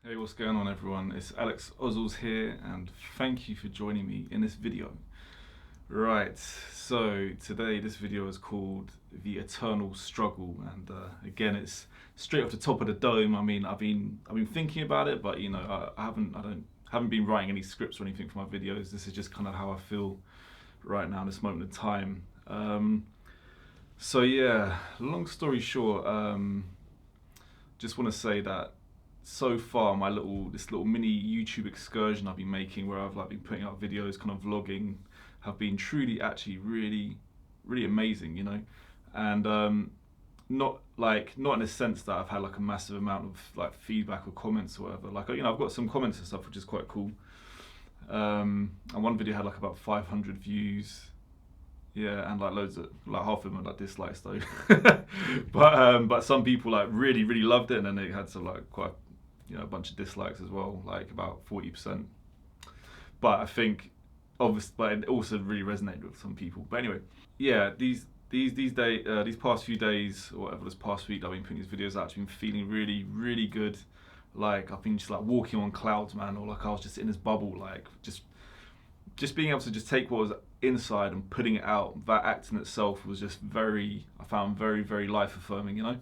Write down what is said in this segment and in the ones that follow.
Hey, what's going on everyone? It's Aleks Ozols here and thank you for joining me in this video. Right, so today this video is called The Eternal Struggle, and again it's straight off the top of the dome. I mean, I've been thinking about it, but I haven't been writing any scripts or anything for my videos. This is just kind of how I feel right now in this moment in time. So yeah, long story short, just want to say that so far this little mini YouTube excursion I've been making, where I've been putting out videos, kind of vlogging, have been truly actually really amazing, and not in a sense that I've had a massive amount of feedback or comments or whatever. I've got some comments and stuff, which is quite cool. And one video had about 500 views. Yeah, and loads of half of them are dislikes though. But some people really loved it, and then it had some quite a bunch of dislikes as well, about 40%. But I think obviously, but it also really resonated with some people. But anyway, yeah, these past few days or whatever, this past week I've been putting these videos out, I've been feeling really good. I've been just walking on clouds, man, or I was just in this bubble, just being able to just take what was inside and putting it out. That act in itself was just I found very life affirming. It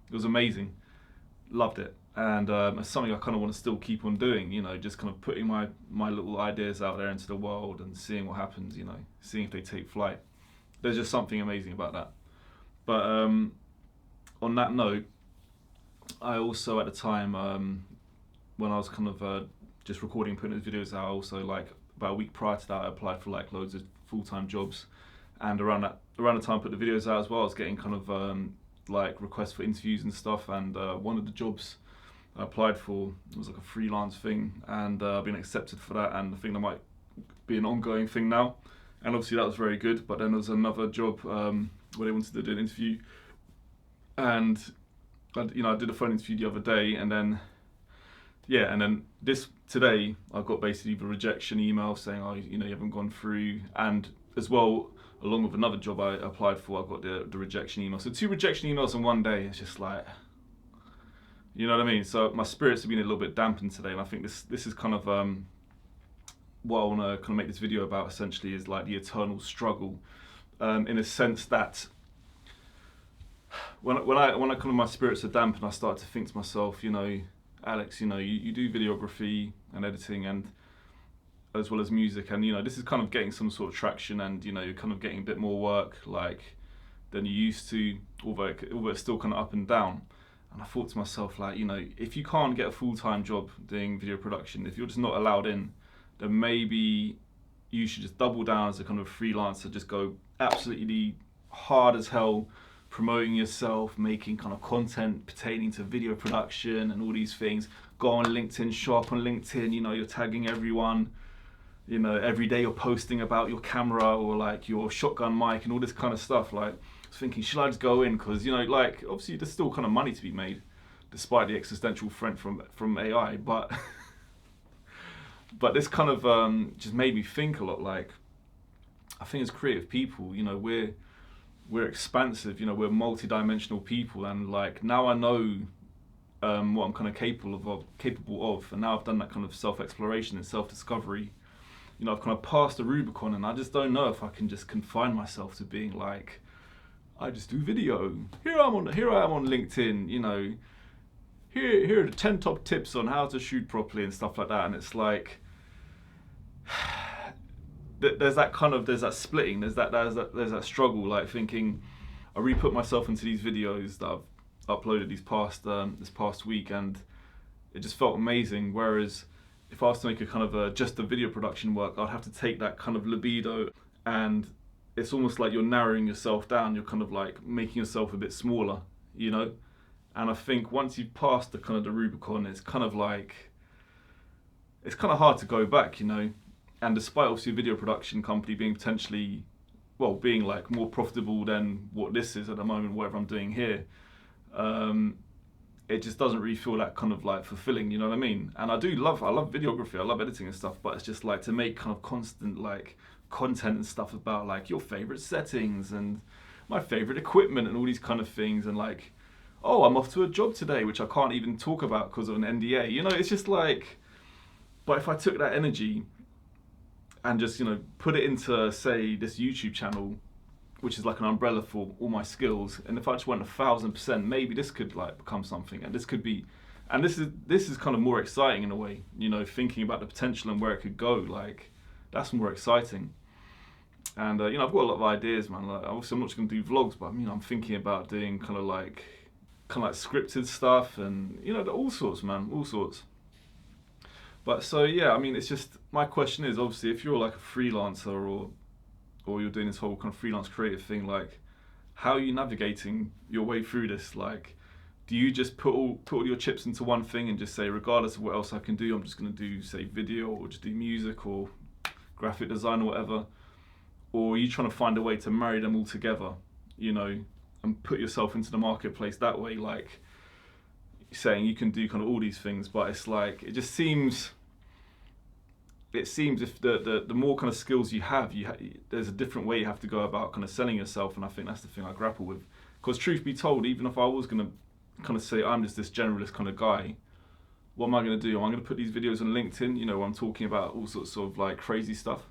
was amazing, loved it, and it's something I kind of want to still keep on doing. Just kind of putting my little ideas out there into the world and seeing what happens. Seeing if they take flight. There's just something amazing about that. But on that note, I also at the time when I was kind of just recording, putting those videos out, I also about a week prior to that, I applied for loads of full-time jobs, and around the time I put the videos out as well, I was getting kind of requests for interviews and stuff. And one of the jobs I applied for was a freelance thing, and I've been accepted for that, and I think that might be an ongoing thing now. And obviously that was very good. But then there was another job where they wanted to do an interview, and I did a phone interview the other day, and then this today I got basically the rejection email saying, oh, you haven't gone through. And as well, along with another job I applied for, I got the rejection email. So 2 rejection emails in one day. It's just you know what I mean? So my spirits have been a little bit dampened today, and I think this is kind of what I want to kind of make this video about, essentially, is the eternal struggle, in a sense that when I kind of my spirits are dampened, I start to think to myself, Alex, you do videography and editing, and as well as music, and this is kind of getting some sort of traction, and you're kind of getting a bit more work than you used to, although it's still kind of up and down. And I thought to myself, if you can't get a full-time job doing video production, if you're just not allowed in, then maybe you should just double down as a kind of freelancer, just go absolutely hard as hell, promoting yourself, making kind of content pertaining to video production and all these things. Go on LinkedIn, show up on LinkedIn, you're tagging everyone, every day you're posting about your camera or your shotgun mic and all this kind of stuff. I was thinking, should I just go in? Because obviously there's still kind of money to be made despite the existential threat from AI, but but this kind of just made me think a lot. I think as creative people, we're expansive, we're multi-dimensional people, and now I know what I'm kind of capable of, and now I've done that kind of self-exploration and self-discovery. I've kind of passed the Rubicon, and I just don't know if I can just confine myself to being I just do video. Here I am on LinkedIn, here are the 10 top tips on how to shoot properly and stuff like that. And it's there's that splitting, there's that struggle, thinking I really put myself into these videos that I've uploaded this past week, and it just felt amazing. Whereas if I was to make a kind of just a video production work, I'd have to take that kind of libido, and it's almost like you're narrowing yourself down. You're kind of making yourself a bit smaller, And I think once you've passed the kind of the Rubicon, it's kind of hard to go back, And despite obviously a video production company being potentially, being more profitable than what this is at the moment, whatever I'm doing here, it just doesn't really feel that kind of fulfilling, you know what I mean? And I love videography, I love editing and stuff, but it's just to make kind of constant content and stuff about your favorite settings and my favorite equipment and all these kind of things, and oh, I'm off to a job today, which I can't even talk about because of an NDA. You know, it's just like, but if I took that energy and just, you know, put it into, say, this YouTube channel, which is like an umbrella for all my skills, and if I just went 1,000%, maybe this could like become something, and this could be, and this is kind of more exciting in a way, you know, thinking about the potential and where it could go. Like, that's more exciting. And you know, I've got a lot of ideas, man. Like, obviously, I'm not just gonna do vlogs, but you know, I'm thinking about doing kind of like scripted stuff, and you know, all sorts, man, all sorts. But so yeah, I mean, it's just, my question is, obviously, if you're like a freelancer, or you're doing this whole kind of freelance creative thing, like, how are you navigating your way through this? Like, do you just put all your chips into one thing and just say, regardless of what else I can do, I'm just gonna do, say, video, or just do music, or graphic design, or whatever? Or are you trying to find a way to marry them all together, you know, and put yourself into the marketplace that way, like saying you can do kind of all these things, but it's like, it seems if the more kind of skills you have, there's a different way you have to go about kind of selling yourself, and I think that's the thing I grapple with. Because truth be told, even if I was going to kind of say I'm just this generalist kind of guy, what am I going to do? Am I going to put these videos on LinkedIn, you know, where I'm talking about all sorts of like crazy stuff?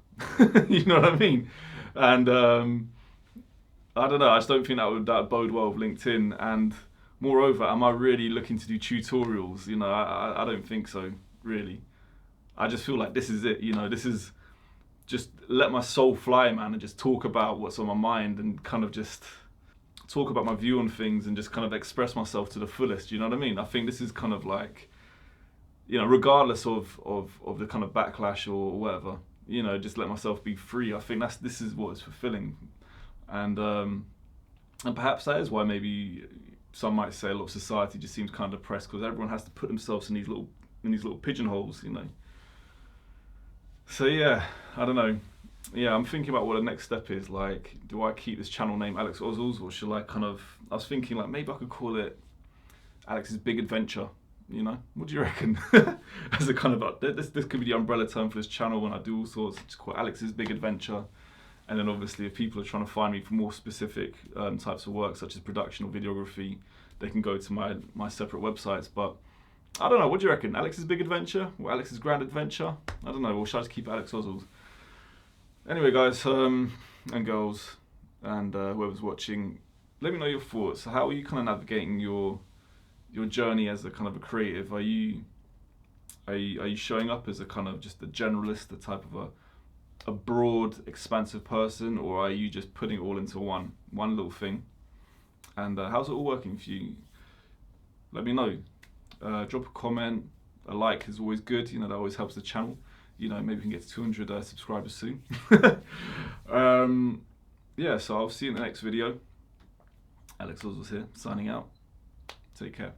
You know what I mean? And I don't know, I just don't think that would bode well with LinkedIn. And moreover, am I really looking to do tutorials? You know, I don't think so, really. I just feel like this is it, you know, this is just let my soul fly, man, and just talk about what's on my mind, and kind of just talk about my view on things, and just kind of express myself to the fullest, you know what I mean? I think this is kind of like, you know, regardless of the kind of backlash or whatever, you know, just let myself be free. I think this is what is fulfilling. And perhaps that is why maybe some might say a lot of society just seems kind of depressed, because everyone has to put themselves in these little pigeonholes, you know. So yeah, I don't know. Yeah, I'm thinking about what the next step is. Like, do I keep this channel name Aleks Ozols, or should I kind of, I was thinking like maybe I could call it Alex's Big Adventure, you know? What do you reckon? As a kind of, this could be the umbrella term for this channel when I do all sorts. Just call it Alex's Big Adventure. And then obviously if people are trying to find me for more specific types of work, such as production or videography, they can go to my separate websites. But I don't know, what do you reckon? Alex's Big Adventure? Or Alex's Grand Adventure? I don't know, or should I just keep Aleks Ozols? Anyway, guys and girls, and whoever's watching, let me know your thoughts. How are you kind of navigating your journey as a kind of a creative? Are you showing up as a kind of just a generalist, the type of a broad, expansive person, or are you just putting it all into one little thing? And how's it all working for you? Let me know. Drop a comment. A like is always good. You know, that always helps the channel. You know, maybe we can get to 200 subscribers soon. Yeah, so I'll see you in the next video. Aleks Ozols here, signing out. Take care.